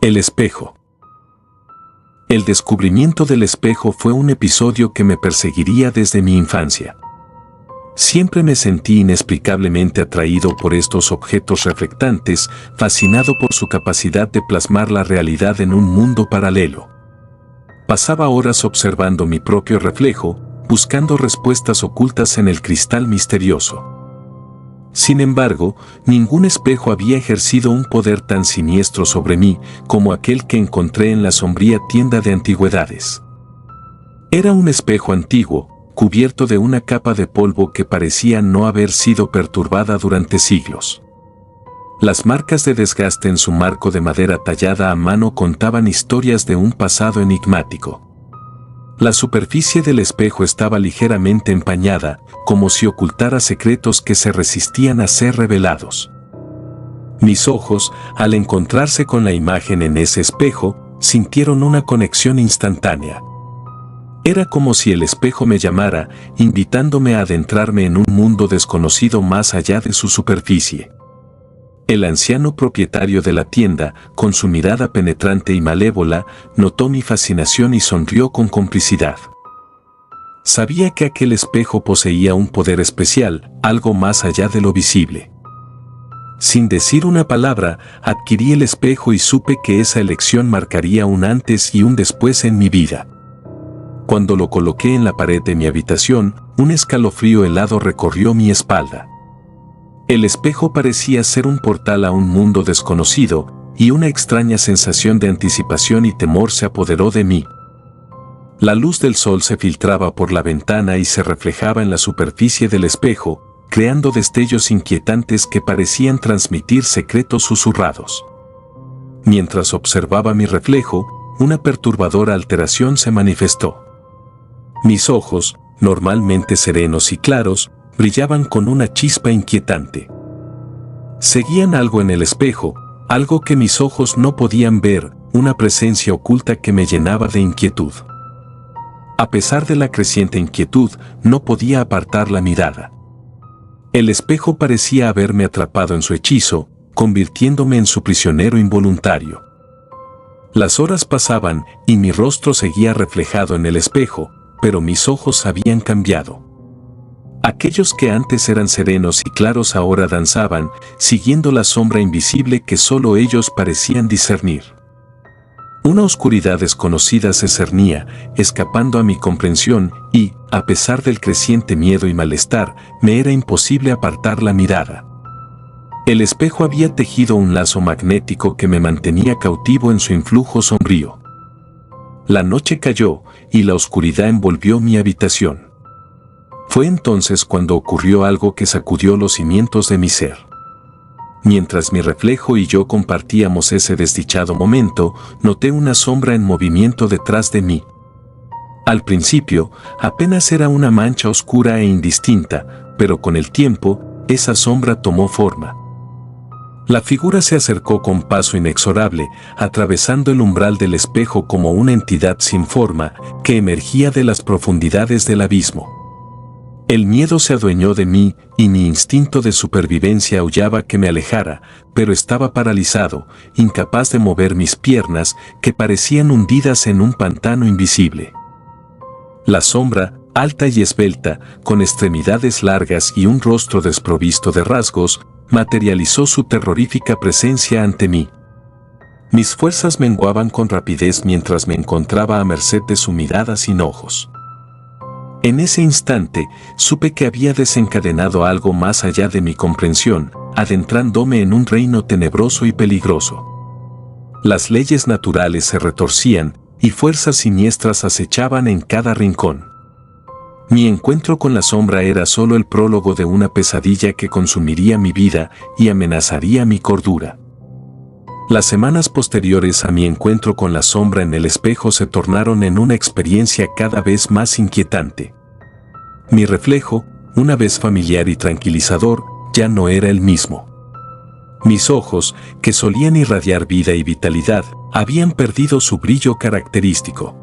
El espejo. El descubrimiento del espejo fue un episodio que me perseguiría desde mi infancia. Siempre me sentí inexplicablemente atraído por estos objetos reflectantes, fascinado por su capacidad de plasmar la realidad en un mundo paralelo. Pasaba horas observando mi propio reflejo, buscando respuestas ocultas en el cristal misterioso. Sin embargo, ningún espejo había ejercido un poder tan siniestro sobre mí como aquel que encontré en la sombría tienda de antigüedades. Era un espejo antiguo, cubierto de una capa de polvo que parecía no haber sido perturbada durante siglos. Las marcas de desgaste en su marco de madera tallada a mano contaban historias de un pasado enigmático. La superficie del espejo estaba ligeramente empañada, como si ocultara secretos que se resistían a ser revelados. Mis ojos, al encontrarse con la imagen en ese espejo, sintieron una conexión instantánea. Era como si el espejo me llamara, invitándome a adentrarme en un mundo desconocido más allá de su superficie. El anciano propietario de la tienda, con su mirada penetrante y malévola, notó mi fascinación y sonrió con complicidad. Sabía que aquel espejo poseía un poder especial, algo más allá de lo visible. Sin decir una palabra, adquirí el espejo y supe que esa elección marcaría un antes y un después en mi vida. Cuando lo coloqué en la pared de mi habitación, un escalofrío helado recorrió mi espalda. El espejo parecía ser un portal a un mundo desconocido, y una extraña sensación de anticipación y temor se apoderó de mí. La luz del sol se filtraba por la ventana y se reflejaba en la superficie del espejo, creando destellos inquietantes que parecían transmitir secretos susurrados. Mientras observaba mi reflejo, una perturbadora alteración se manifestó. Mis ojos, normalmente serenos y claros, brillaban con una chispa inquietante. Seguían algo en el espejo, algo que mis ojos no podían ver, una presencia oculta que me llenaba de inquietud. A pesar de la creciente inquietud, no podía apartar la mirada. El espejo parecía haberme atrapado en su hechizo, convirtiéndome en su prisionero involuntario. Las horas pasaban y mi rostro seguía reflejado en el espejo, pero mis ojos habían cambiado. Aquellos que antes eran serenos y claros ahora danzaban, siguiendo la sombra invisible que solo ellos parecían discernir. Una oscuridad desconocida se cernía, escapando a mi comprensión y, a pesar del creciente miedo y malestar, me era imposible apartar la mirada. El espejo había tejido un lazo magnético que me mantenía cautivo en su influjo sombrío. La noche cayó y la oscuridad envolvió mi habitación. Fue entonces cuando ocurrió algo que sacudió los cimientos de mi ser. Mientras mi reflejo y yo compartíamos ese desdichado momento, noté una sombra en movimiento detrás de mí. Al principio, apenas era una mancha oscura e indistinta, pero con el tiempo, esa sombra tomó forma. La figura se acercó con paso inexorable, atravesando el umbral del espejo como una entidad sin forma que emergía de las profundidades del abismo. El miedo se adueñó de mí y mi instinto de supervivencia aullaba que me alejara, pero estaba paralizado, incapaz de mover mis piernas que parecían hundidas en un pantano invisible. La sombra, alta y esbelta, con extremidades largas y un rostro desprovisto de rasgos, materializó su terrorífica presencia ante mí. Mis fuerzas menguaban con rapidez mientras me encontraba a merced de su mirada sin ojos. En ese instante, supe que había desencadenado algo más allá de mi comprensión, adentrándome en un reino tenebroso y peligroso. Las leyes naturales se retorcían, y fuerzas siniestras acechaban en cada rincón. Mi encuentro con la sombra era solo el prólogo de una pesadilla que consumiría mi vida y amenazaría mi cordura. Las semanas posteriores a mi encuentro con la sombra en el espejo se tornaron en una experiencia cada vez más inquietante. Mi reflejo, una vez familiar y tranquilizador, ya no era el mismo. Mis ojos, que solían irradiar vida y vitalidad, habían perdido su brillo característico.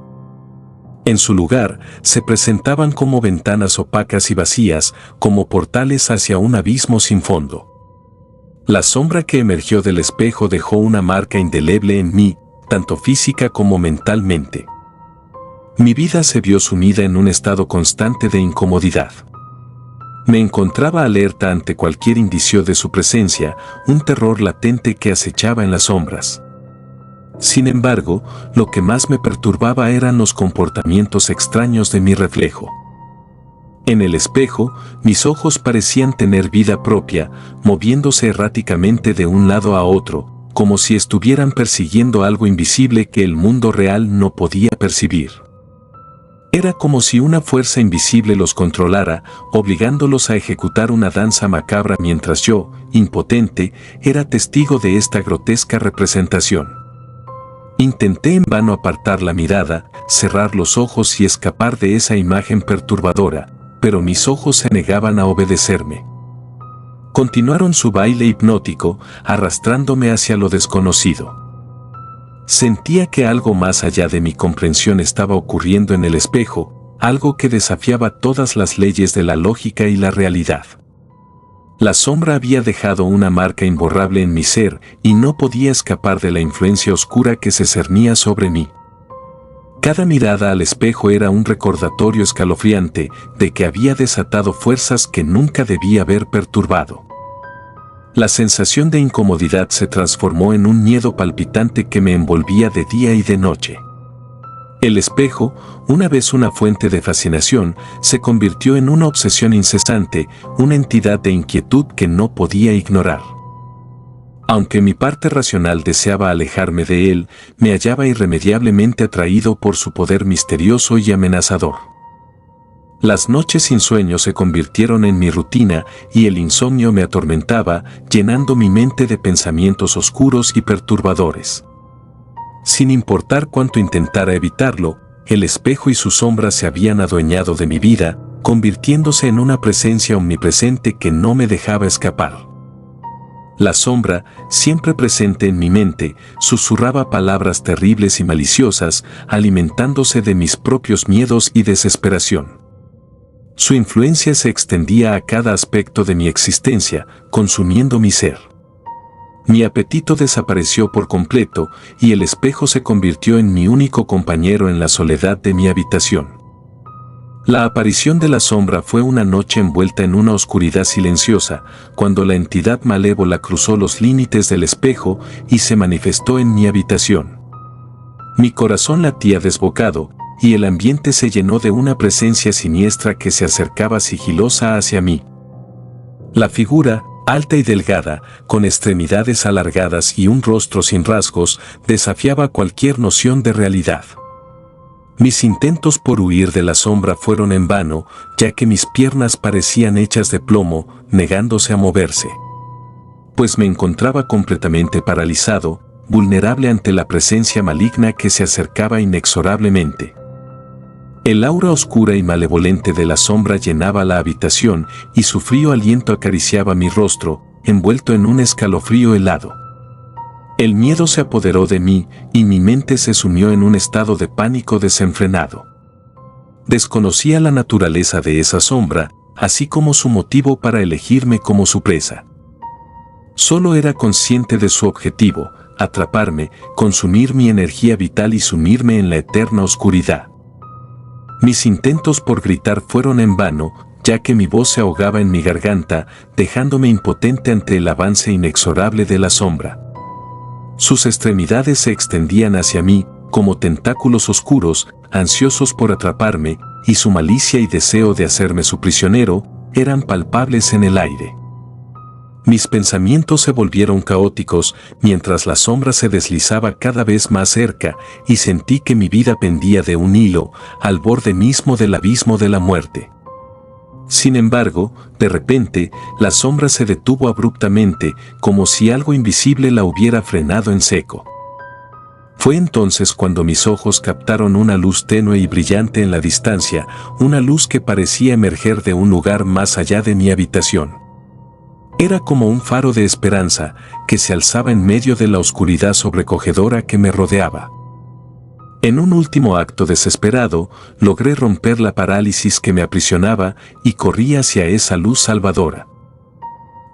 En su lugar, se presentaban como ventanas opacas y vacías, como portales hacia un abismo sin fondo. La sombra que emergió del espejo dejó una marca indeleble en mí, tanto física como mentalmente. Mi vida se vio sumida en un estado constante de incomodidad. Me encontraba alerta ante cualquier indicio de su presencia, un terror latente que acechaba en las sombras. Sin embargo, lo que más me perturbaba eran los comportamientos extraños de mi reflejo. En el espejo, mis ojos parecían tener vida propia, moviéndose erráticamente de un lado a otro, como si estuvieran persiguiendo algo invisible que el mundo real no podía percibir. Era como si una fuerza invisible los controlara, obligándolos a ejecutar una danza macabra mientras yo, impotente, era testigo de esta grotesca representación. Intenté en vano apartar la mirada, cerrar los ojos y escapar de esa imagen perturbadora, pero mis ojos se negaban a obedecerme. Continuaron su baile hipnótico, arrastrándome hacia lo desconocido. Sentía que algo más allá de mi comprensión estaba ocurriendo en el espejo, algo que desafiaba todas las leyes de la lógica y la realidad. La sombra había dejado una marca imborrable en mi ser y no podía escapar de la influencia oscura que se cernía sobre mí. Cada mirada al espejo era un recordatorio escalofriante de que había desatado fuerzas que nunca debía haber perturbado. La sensación de incomodidad se transformó en un miedo palpitante que me envolvía de día y de noche. El espejo, una vez una fuente de fascinación, se convirtió en una obsesión incesante, una entidad de inquietud que no podía ignorar. Aunque mi parte racional deseaba alejarme de él, me hallaba irremediablemente atraído por su poder misterioso y amenazador. Las noches sin sueño se convirtieron en mi rutina y el insomnio me atormentaba, llenando mi mente de pensamientos oscuros y perturbadores. Sin importar cuánto intentara evitarlo, el espejo y su sombra se habían adueñado de mi vida, convirtiéndose en una presencia omnipresente que no me dejaba escapar. La sombra, siempre presente en mi mente, susurraba palabras terribles y maliciosas, alimentándose de mis propios miedos y desesperación. Su influencia se extendía a cada aspecto de mi existencia, consumiendo mi ser. Mi apetito desapareció por completo y el espejo se convirtió en mi único compañero en la soledad de mi habitación. La aparición de la sombra fue una noche envuelta en una oscuridad silenciosa, cuando la entidad malévola cruzó los límites del espejo y se manifestó en mi habitación. Mi corazón latía desbocado, y el ambiente se llenó de una presencia siniestra que se acercaba sigilosa hacia mí. La figura, alta y delgada, con extremidades alargadas y un rostro sin rasgos, desafiaba cualquier noción de realidad. Mis intentos por huir de la sombra fueron en vano, ya que mis piernas parecían hechas de plomo, negándose a moverse. Pues me encontraba completamente paralizado, vulnerable ante la presencia maligna que se acercaba inexorablemente. El aura oscura y malevolente de la sombra llenaba la habitación y su frío aliento acariciaba mi rostro, envuelto en un escalofrío helado. El miedo se apoderó de mí y mi mente se sumió en un estado de pánico desenfrenado. Desconocía la naturaleza de esa sombra, así como su motivo para elegirme como su presa. Solo era consciente de su objetivo, atraparme, consumir mi energía vital y sumirme en la eterna oscuridad. Mis intentos por gritar fueron en vano, ya que mi voz se ahogaba en mi garganta, dejándome impotente ante el avance inexorable de la sombra. Sus extremidades se extendían hacia mí, como tentáculos oscuros, ansiosos por atraparme, y su malicia y deseo de hacerme su prisionero, eran palpables en el aire. Mis pensamientos se volvieron caóticos, mientras la sombra se deslizaba cada vez más cerca, y sentí que mi vida pendía de un hilo, al borde mismo del abismo de la muerte. Sin embargo, de repente, la sombra se detuvo abruptamente, como si algo invisible la hubiera frenado en seco. Fue entonces cuando mis ojos captaron una luz tenue y brillante en la distancia, una luz que parecía emerger de un lugar más allá de mi habitación. Era como un faro de esperanza que se alzaba en medio de la oscuridad sobrecogedora que me rodeaba. En un último acto desesperado, logré romper la parálisis que me aprisionaba y corrí hacia esa luz salvadora.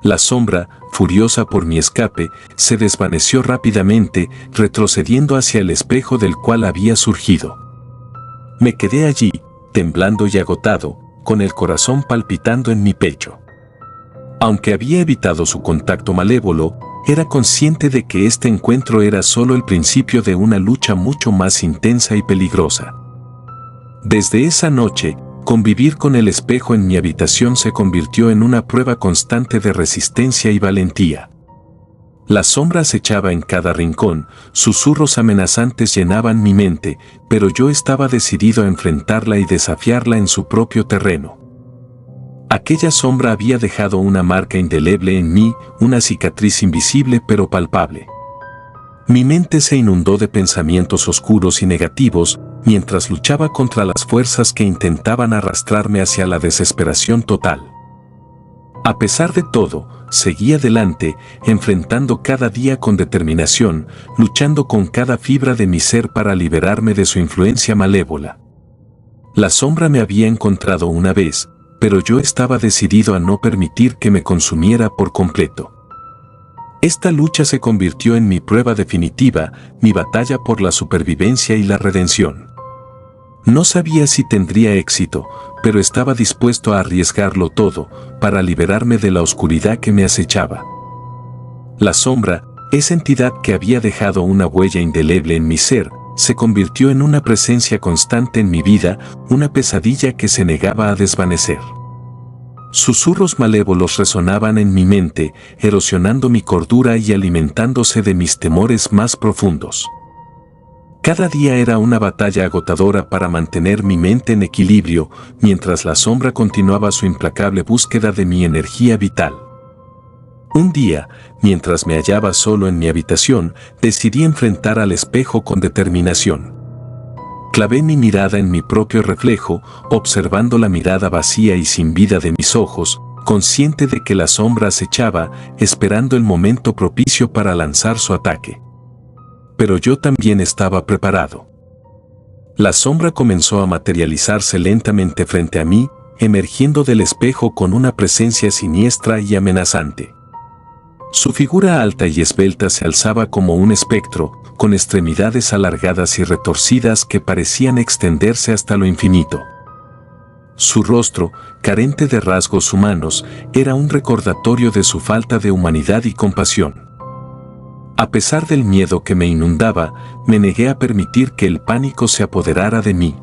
La sombra, furiosa por mi escape, se desvaneció rápidamente, retrocediendo hacia el espejo del cual había surgido. Me quedé allí, temblando y agotado, con el corazón palpitando en mi pecho. Aunque había evitado su contacto malévolo, era consciente de que este encuentro era solo el principio de una lucha mucho más intensa y peligrosa. Desde esa noche, convivir con el espejo en mi habitación se convirtió en una prueba constante de resistencia y valentía. La sombra acechaba en cada rincón, susurros amenazantes llenaban mi mente, pero yo estaba decidido a enfrentarla y desafiarla en su propio terreno. Aquella sombra había dejado una marca indeleble en mí, una cicatriz invisible pero palpable. Mi mente se inundó de pensamientos oscuros y negativos, mientras luchaba contra las fuerzas que intentaban arrastrarme hacia la desesperación total. A pesar de todo, seguí adelante, enfrentando cada día con determinación, luchando con cada fibra de mi ser para liberarme de su influencia malévola. La sombra me había encontrado una vez, pero yo estaba decidido a no permitir que me consumiera por completo. Esta lucha se convirtió en mi prueba definitiva, mi batalla por la supervivencia y la redención. No sabía si tendría éxito, pero estaba dispuesto a arriesgarlo todo para liberarme de la oscuridad que me acechaba. La sombra, esa entidad que había dejado una huella indeleble en mi ser, se convirtió en una presencia constante en mi vida, una pesadilla que se negaba a desvanecer. Susurros malévolos resonaban en mi mente, erosionando mi cordura y alimentándose de mis temores más profundos. Cada día era una batalla agotadora para mantener mi mente en equilibrio, mientras la sombra continuaba su implacable búsqueda de mi energía vital. Un día, mientras me hallaba solo en mi habitación, decidí enfrentar al espejo con determinación. Clavé mi mirada en mi propio reflejo, observando la mirada vacía y sin vida de mis ojos, consciente de que la sombra acechaba, esperando el momento propicio para lanzar su ataque. Pero yo también estaba preparado. La sombra comenzó a materializarse lentamente frente a mí, emergiendo del espejo con una presencia siniestra y amenazante. Su figura alta y esbelta se alzaba como un espectro, con extremidades alargadas y retorcidas que parecían extenderse hasta lo infinito. Su rostro, carente de rasgos humanos, era un recordatorio de su falta de humanidad y compasión. A pesar del miedo que me inundaba, me negué a permitir que el pánico se apoderara de mí.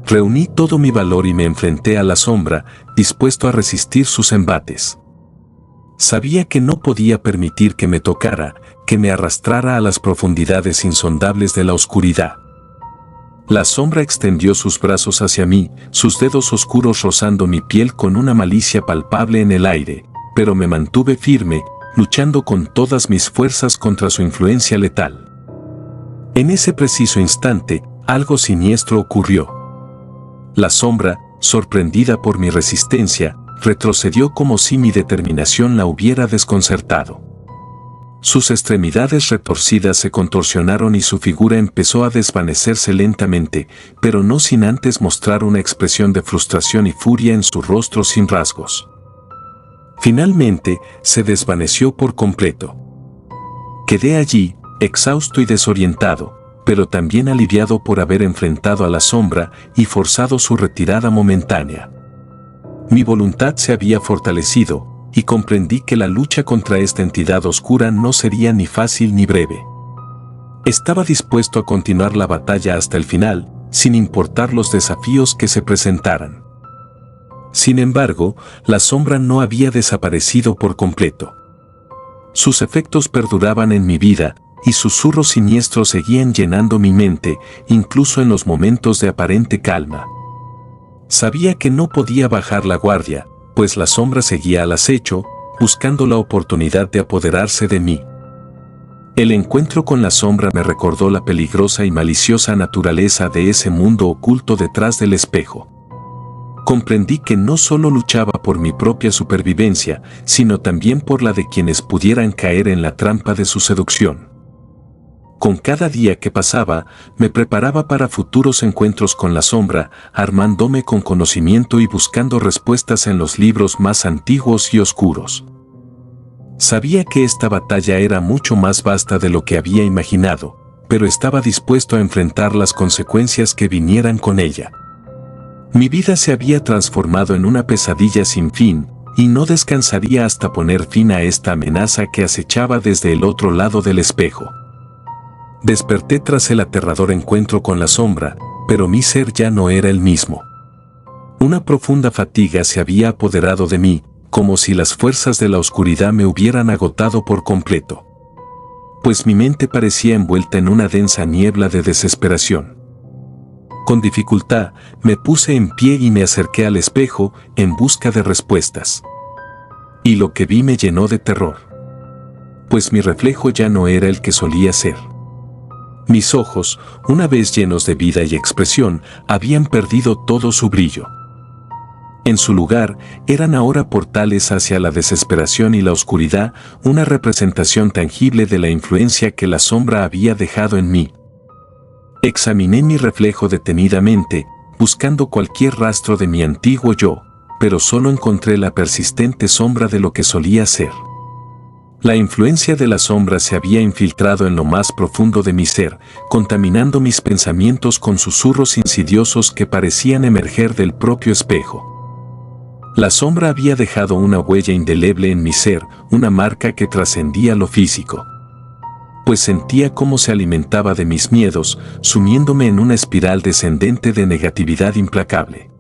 Reuní todo mi valor y me enfrenté a la sombra, dispuesto a resistir sus embates. Sabía que no podía permitir que me tocara, que me arrastrara a las profundidades insondables de la oscuridad. La sombra extendió sus brazos hacia mí, sus dedos oscuros rozando mi piel con una malicia palpable en el aire, pero me mantuve firme, luchando con todas mis fuerzas contra su influencia letal. En ese preciso instante, algo siniestro ocurrió. La sombra, sorprendida por mi resistencia, retrocedió como si mi determinación la hubiera desconcertado. Sus extremidades retorcidas se contorsionaron y su figura empezó a desvanecerse lentamente, pero no sin antes mostrar una expresión de frustración y furia en su rostro sin rasgos. Finalmente, se desvaneció por completo. Quedé allí, exhausto y desorientado, pero también aliviado por haber enfrentado a la sombra y forzado su retirada momentánea. Mi voluntad se había fortalecido, y comprendí que la lucha contra esta entidad oscura no sería ni fácil ni breve. Estaba dispuesto a continuar la batalla hasta el final, sin importar los desafíos que se presentaran. Sin embargo, la sombra no había desaparecido por completo. Sus efectos perduraban en mi vida, y susurros siniestros seguían llenando mi mente, incluso en los momentos de aparente calma. Sabía que no podía bajar la guardia, pues la sombra seguía al acecho, buscando la oportunidad de apoderarse de mí. El encuentro con la sombra me recordó la peligrosa y maliciosa naturaleza de ese mundo oculto detrás del espejo. Comprendí que no solo luchaba por mi propia supervivencia, sino también por la de quienes pudieran caer en la trampa de su seducción. Con cada día que pasaba, me preparaba para futuros encuentros con la sombra, armándome con conocimiento y buscando respuestas en los libros más antiguos y oscuros. Sabía que esta batalla era mucho más vasta de lo que había imaginado, pero estaba dispuesto a enfrentar las consecuencias que vinieran con ella. Mi vida se había transformado en una pesadilla sin fin, y no descansaría hasta poner fin a esta amenaza que acechaba desde el otro lado del espejo. Desperté tras el aterrador encuentro con la sombra, pero mi ser ya no era el mismo. Una profunda fatiga se había apoderado de mí, como si las fuerzas de la oscuridad me hubieran agotado por completo. Pues mi mente parecía envuelta en una densa niebla de desesperación. Con dificultad, me puse en pie y me acerqué al espejo en busca de respuestas. Y lo que vi me llenó de terror. Pues mi reflejo ya no era el que solía ser. Mis ojos, una vez llenos de vida y expresión, habían perdido todo su brillo. En su lugar, eran ahora portales hacia la desesperación y la oscuridad, una representación tangible de la influencia que la sombra había dejado en mí. Examiné mi reflejo detenidamente, buscando cualquier rastro de mi antiguo yo, pero solo encontré la persistente sombra de lo que solía ser. La influencia de la sombra se había infiltrado en lo más profundo de mi ser, contaminando mis pensamientos con susurros insidiosos que parecían emerger del propio espejo. La sombra había dejado una huella indeleble en mi ser, una marca que trascendía lo físico. Pues sentía cómo se alimentaba de mis miedos, sumiéndome en una espiral descendente de negatividad implacable.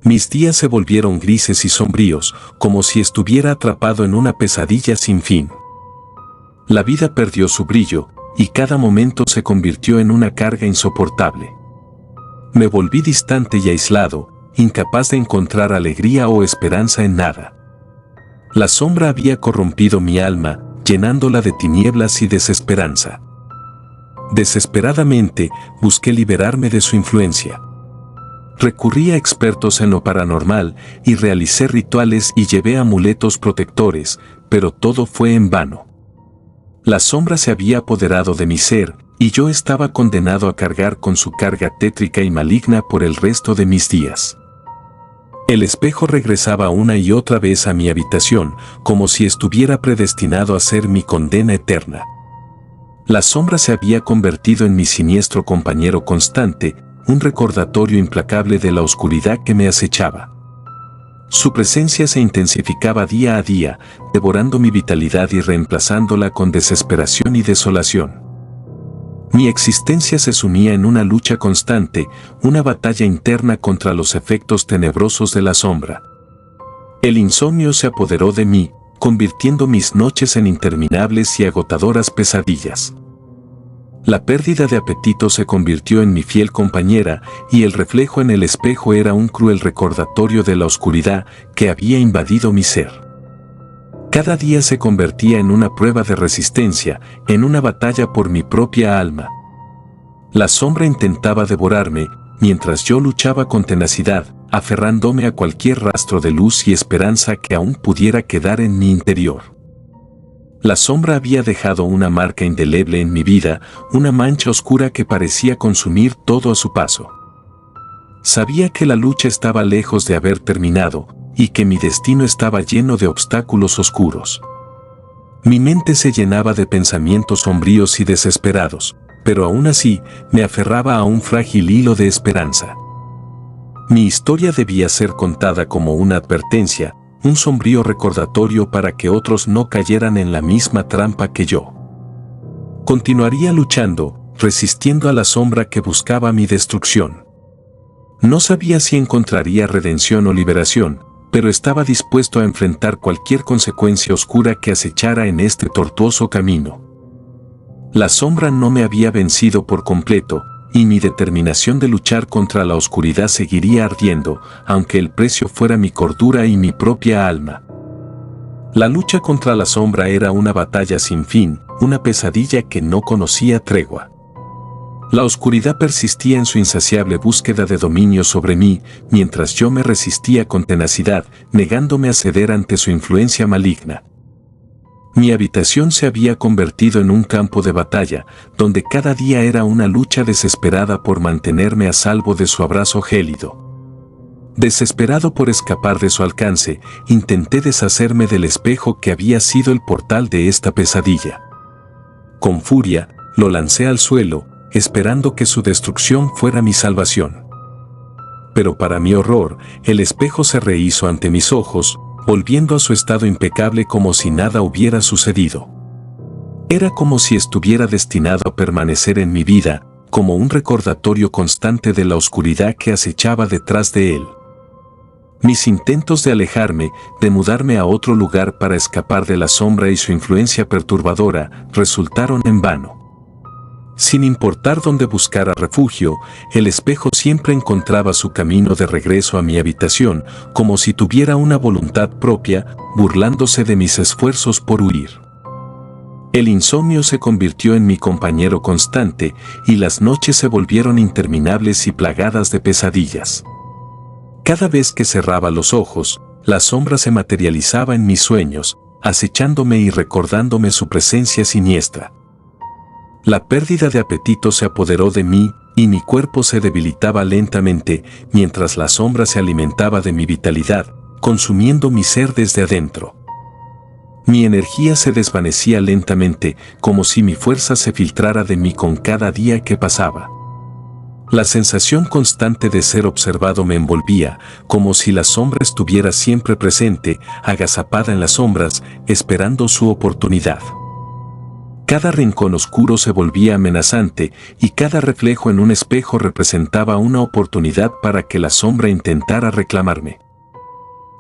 Mis días se volvieron grises y sombríos, como si estuviera atrapado en una pesadilla sin fin. La vida perdió su brillo, y cada momento se convirtió en una carga insoportable. Me volví distante y aislado, incapaz de encontrar alegría o esperanza en nada. La sombra había corrompido mi alma, llenándola de tinieblas y desesperanza. Desesperadamente, busqué liberarme de su influencia. Recurrí a expertos en lo paranormal y realicé rituales y llevé amuletos protectores, pero todo fue en vano. La sombra se había apoderado de mi ser, y yo estaba condenado a cargar con su carga tétrica y maligna por el resto de mis días. El espejo regresaba una y otra vez a mi habitación, como si estuviera predestinado a ser mi condena eterna. La sombra se había convertido en mi siniestro compañero constante, un recordatorio implacable de la oscuridad que me acechaba. Su presencia se intensificaba día a día, devorando mi vitalidad y reemplazándola con desesperación y desolación. Mi existencia se sumía en una lucha constante, una batalla interna contra los efectos tenebrosos de la sombra. El insomnio se apoderó de mí, convirtiendo mis noches en interminables y agotadoras pesadillas. La pérdida de apetito se convirtió en mi fiel compañera, y el reflejo en el espejo era un cruel recordatorio de la oscuridad que había invadido mi ser. Cada día se convertía en una prueba de resistencia, en una batalla por mi propia alma. La sombra intentaba devorarme, mientras yo luchaba con tenacidad, aferrándome a cualquier rastro de luz y esperanza que aún pudiera quedar en mi interior. La sombra había dejado una marca indeleble en mi vida, una mancha oscura que parecía consumir todo a su paso. Sabía que la lucha estaba lejos de haber terminado, y que mi destino estaba lleno de obstáculos oscuros. Mi mente se llenaba de pensamientos sombríos y desesperados, pero aún así me aferraba a un frágil hilo de esperanza. Mi historia debía ser contada como una advertencia, un sombrío recordatorio para que otros no cayeran en la misma trampa que yo. Continuaría luchando, resistiendo a la sombra que buscaba mi destrucción. No sabía si encontraría redención o liberación, pero estaba dispuesto a enfrentar cualquier consecuencia oscura que acechara en este tortuoso camino. La sombra no me había vencido por completo, y mi determinación de luchar contra la oscuridad seguiría ardiendo, aunque el precio fuera mi cordura y mi propia alma. La lucha contra la sombra era una batalla sin fin, una pesadilla que no conocía tregua. La oscuridad persistía en su insaciable búsqueda de dominio sobre mí, mientras yo me resistía con tenacidad, negándome a ceder ante su influencia maligna. Mi habitación se había convertido en un campo de batalla, donde cada día era una lucha desesperada por mantenerme a salvo de su abrazo gélido. Desesperado por escapar de su alcance, intenté deshacerme del espejo que había sido el portal de esta pesadilla. Con furia, lo lancé al suelo, esperando que su destrucción fuera mi salvación. Pero para mi horror, el espejo se rehizo ante mis ojos, volviendo a su estado impecable como si nada hubiera sucedido. Era como si estuviera destinado a permanecer en mi vida, como un recordatorio constante de la oscuridad que acechaba detrás de él. Mis intentos de alejarme, de mudarme a otro lugar para escapar de la sombra y su influencia perturbadora, resultaron en vano. Sin importar dónde buscara refugio, el espejo siempre encontraba su camino de regreso a mi habitación, como si tuviera una voluntad propia, burlándose de mis esfuerzos por huir. El insomnio se convirtió en mi compañero constante, y las noches se volvieron interminables y plagadas de pesadillas. Cada vez que cerraba los ojos, la sombra se materializaba en mis sueños, acechándome y recordándome su presencia siniestra. La pérdida de apetito se apoderó de mí, y mi cuerpo se debilitaba lentamente, mientras la sombra se alimentaba de mi vitalidad, consumiendo mi ser desde adentro. Mi energía se desvanecía lentamente, como si mi fuerza se filtrara de mí con cada día que pasaba. La sensación constante de ser observado me envolvía, como si la sombra estuviera siempre presente, agazapada en las sombras, esperando su oportunidad. Cada rincón oscuro se volvía amenazante, y cada reflejo en un espejo representaba una oportunidad para que la sombra intentara reclamarme.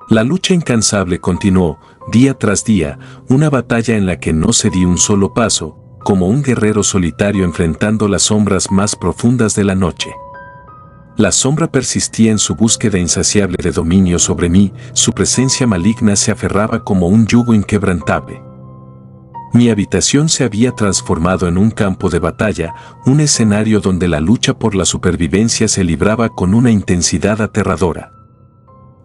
La lucha incansable continuó, día tras día, una batalla en la que no cedí un solo paso, como un guerrero solitario enfrentando las sombras más profundas de la noche. La sombra persistía en su búsqueda insaciable de dominio sobre mí, su presencia maligna se aferraba como un yugo inquebrantable. Mi habitación se había transformado en un campo de batalla, un escenario donde la lucha por la supervivencia se libraba con una intensidad aterradora.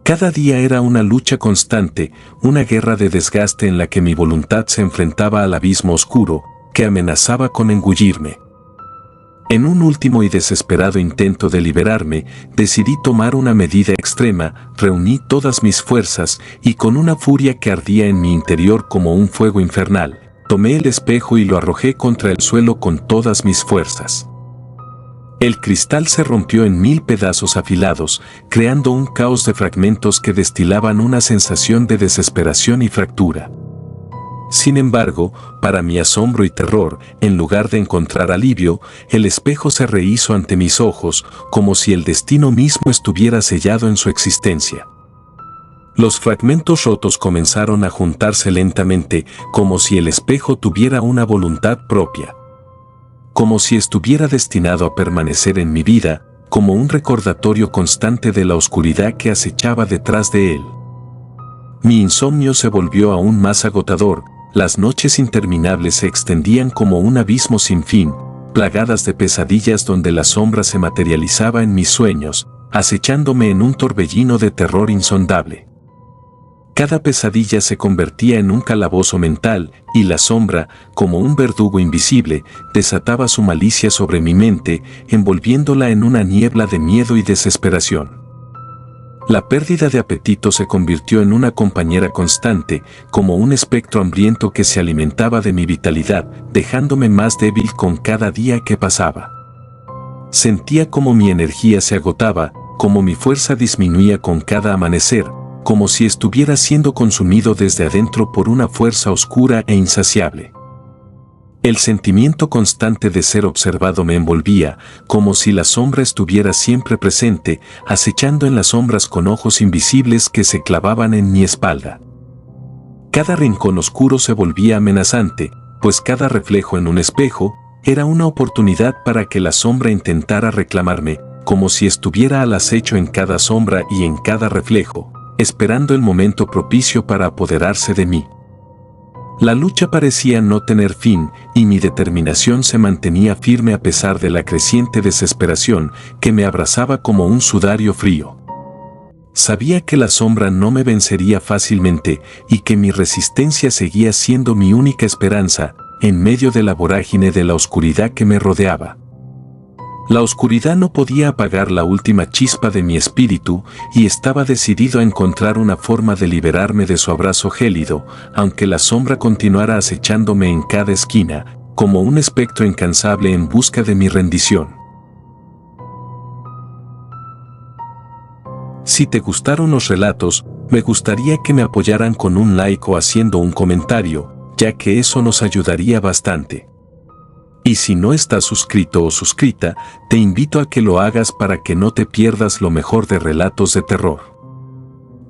Cada día era una lucha constante, una guerra de desgaste en la que mi voluntad se enfrentaba al abismo oscuro, que amenazaba con engullirme. En un último y desesperado intento de liberarme, decidí tomar una medida extrema, reuní todas mis fuerzas y con una furia que ardía en mi interior como un fuego infernal, tomé el espejo y lo arrojé contra el suelo con todas mis fuerzas. El cristal se rompió en 1000 pedazos afilados, creando un caos de fragmentos que destilaban una sensación de desesperación y fractura. Sin embargo, para mi asombro y terror, en lugar de encontrar alivio, el espejo se rehizo ante mis ojos, como si el destino mismo estuviera sellado en su existencia. Los fragmentos rotos comenzaron a juntarse lentamente, como si el espejo tuviera una voluntad propia. Como si estuviera destinado a permanecer en mi vida, como un recordatorio constante de la oscuridad que acechaba detrás de él. Mi insomnio se volvió aún más agotador, las noches interminables se extendían como un abismo sin fin, plagadas de pesadillas donde la sombra se materializaba en mis sueños, acechándome en un torbellino de terror insondable. Cada pesadilla se convertía en un calabozo mental, y la sombra, como un verdugo invisible, desataba su malicia sobre mi mente, envolviéndola en una niebla de miedo y desesperación. La pérdida de apetito se convirtió en una compañera constante, como un espectro hambriento que se alimentaba de mi vitalidad, dejándome más débil con cada día que pasaba. Sentía como mi energía se agotaba, como mi fuerza disminuía con cada amanecer, como si estuviera siendo consumido desde adentro por una fuerza oscura e insaciable. El sentimiento constante de ser observado me envolvía, como si la sombra estuviera siempre presente, acechando en las sombras con ojos invisibles que se clavaban en mi espalda. Cada rincón oscuro se volvía amenazante, pues cada reflejo en un espejo era una oportunidad para que la sombra intentara reclamarme, como si estuviera al acecho en cada sombra y en cada reflejo, esperando el momento propicio para apoderarse de mí. La lucha parecía no tener fin, y mi determinación se mantenía firme a pesar de la creciente desesperación que me abrazaba como un sudario frío. Sabía que la sombra no me vencería fácilmente y que mi resistencia seguía siendo mi única esperanza en medio de la vorágine de la oscuridad que me rodeaba. La oscuridad no podía apagar la última chispa de mi espíritu y estaba decidido a encontrar una forma de liberarme de su abrazo gélido, aunque la sombra continuara acechándome en cada esquina, como un espectro incansable en busca de mi rendición. Si te gustaron los relatos, me gustaría que me apoyaran con un like o haciendo un comentario, ya que eso nos ayudaría bastante. Y si no estás suscrito o suscrita, te invito a que lo hagas para que no te pierdas lo mejor de relatos de terror.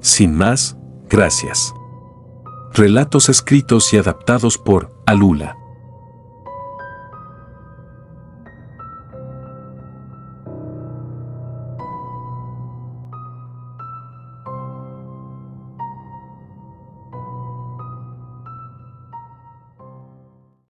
Sin más, gracias. Relatos escritos y adaptados por Alula.